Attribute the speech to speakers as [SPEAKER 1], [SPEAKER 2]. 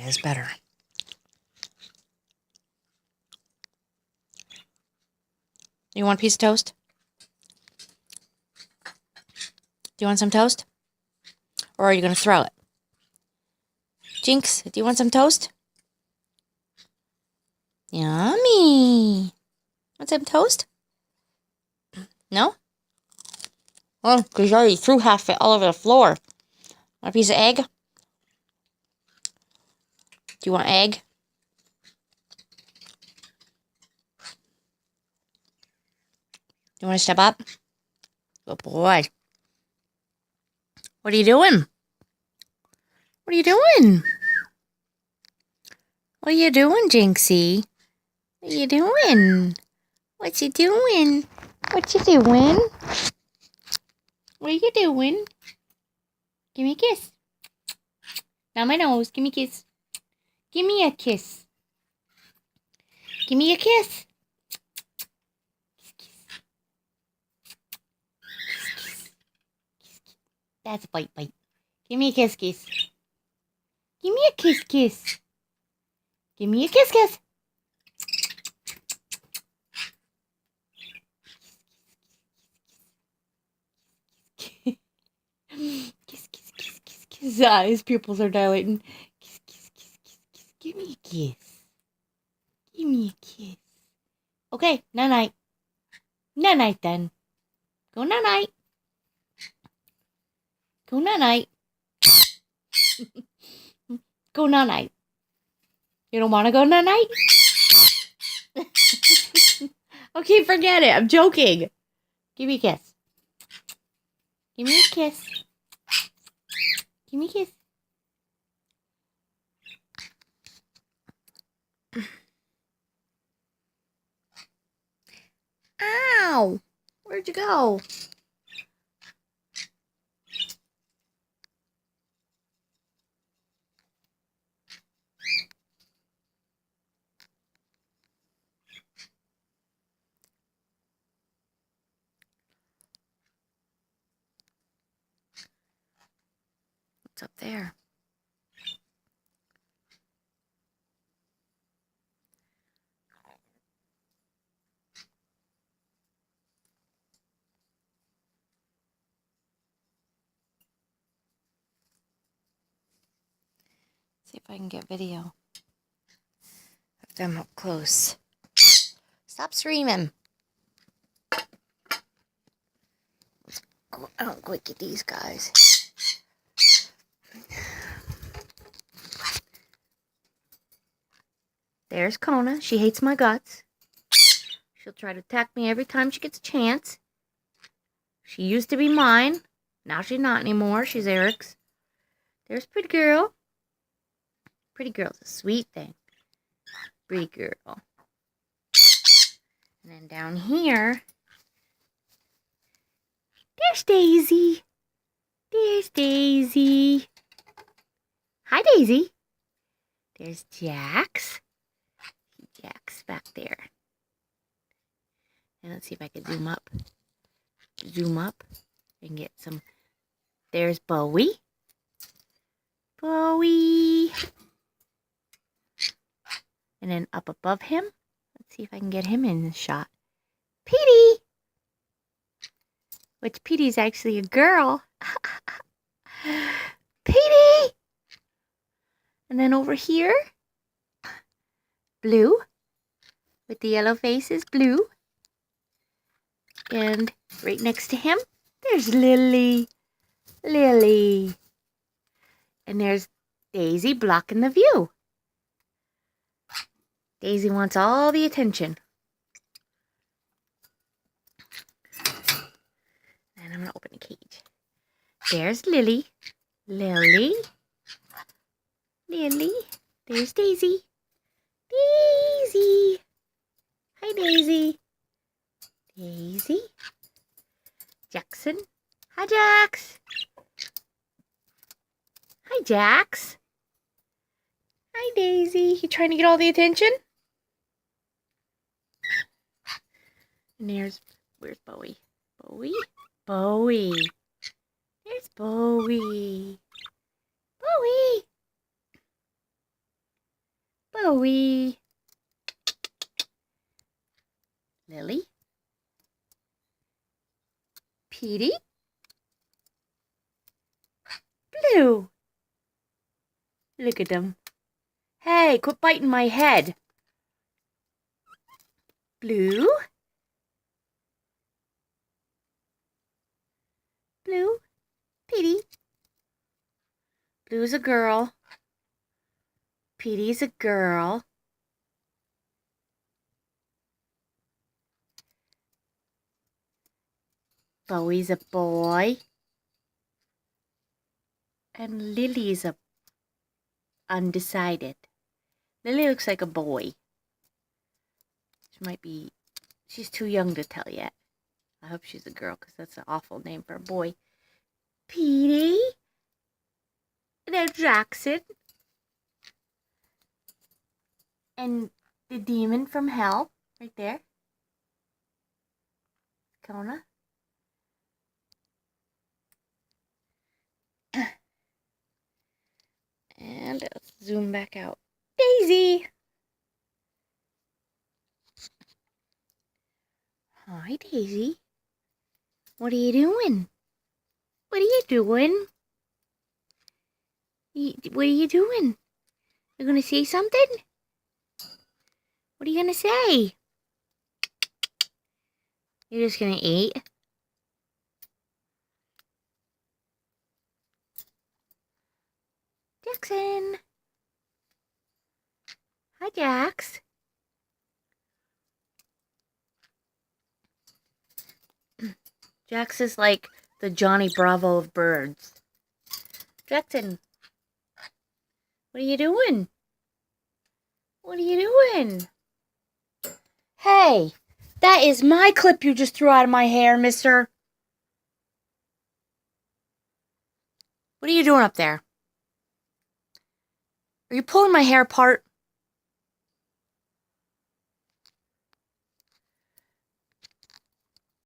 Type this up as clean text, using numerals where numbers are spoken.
[SPEAKER 1] is better. You want a piece of toast? Do you want some toast? Or are you going to throw it? Jinx, do you want some toast? Yummy. Want some toast? No? Oh, because you already threw half it all over the floor. Want a piece of egg? Do you want egg? You want to step up? Good boy. What are you doing? What are you doing? What are you doing, Jinxie? What are you doing? What you doing? What you doing? What are you doing? Give me a kiss. Not my nose. Give me a kiss. Give me a kiss. Give me a kiss. That's a bite. Give me a kiss. Give me a kiss. Give me a kiss. Kiss. His pupils are dilating. Kiss. Give me a kiss. Give me a kiss. Okay, night-night. Night-night then. Go night-night. Go night-night. Go night-night. You don't want to go night-night? Okay, forget it. I'm joking. Give me a kiss. Give me a kiss. Give me a kiss. Ow! Where'd you go? What's up there? See if I can get video of them up close. Stop screaming. I'll go get these guys. There's Kona. She hates my guts. She'll try to attack me every time she gets a chance. She used to be mine. Now she's not anymore. She's Eric's. There's Pretty Girl. Pretty Girl's a sweet thing. Pretty Girl. And then down here, there's Daisy. There's Daisy. Hi, Daisy. There's Jax. Jax back there. And let's see if I can zoom up. Zoom up and get some. There's Bowie. Bowie. And then up above him, let's see if I can get him in the shot. Petey! Which Petey's actually a girl. Petey! And then over here, Blue. With the yellow face is Blue. And right next to him, there's Lily. Lily. And there's Daisy blocking the view. Daisy wants all the attention. And I'm going to open the cage. There's Lily. Lily. Lily. There's Daisy. Daisy. Hi, Daisy. Daisy. Jackson. Hi, Jax. Hi, Jax. Hi, Daisy. You trying to get all the attention? And where's Bowie? Bowie? Bowie. There's Bowie. Bowie. Bowie. Lily. Petey. Blue. Look at them. Hey, quit biting my head. Blue. Blue. Petey. Blue's a girl. Petey's a girl. Bowie's a boy. And Lily's a undecided. Lily looks like a boy. She's too young to tell yet. I hope she's a girl because that's an awful name for a boy. Petey. There's Jackson. And the demon from hell, right there. Kona. And let's zoom back out. Daisy. Hi, Daisy. What are you doing? What are you doing? What are you doing? You gonna say something? What are you gonna say? You're just gonna eat? Jackson. Hi, Jax. Jax is like the Johnny Bravo of birds. Jackson. What are you doing? What are you doing? Hey, that is my clip you just threw out of my hair, mister. What are you doing up there? Are you pulling my hair apart?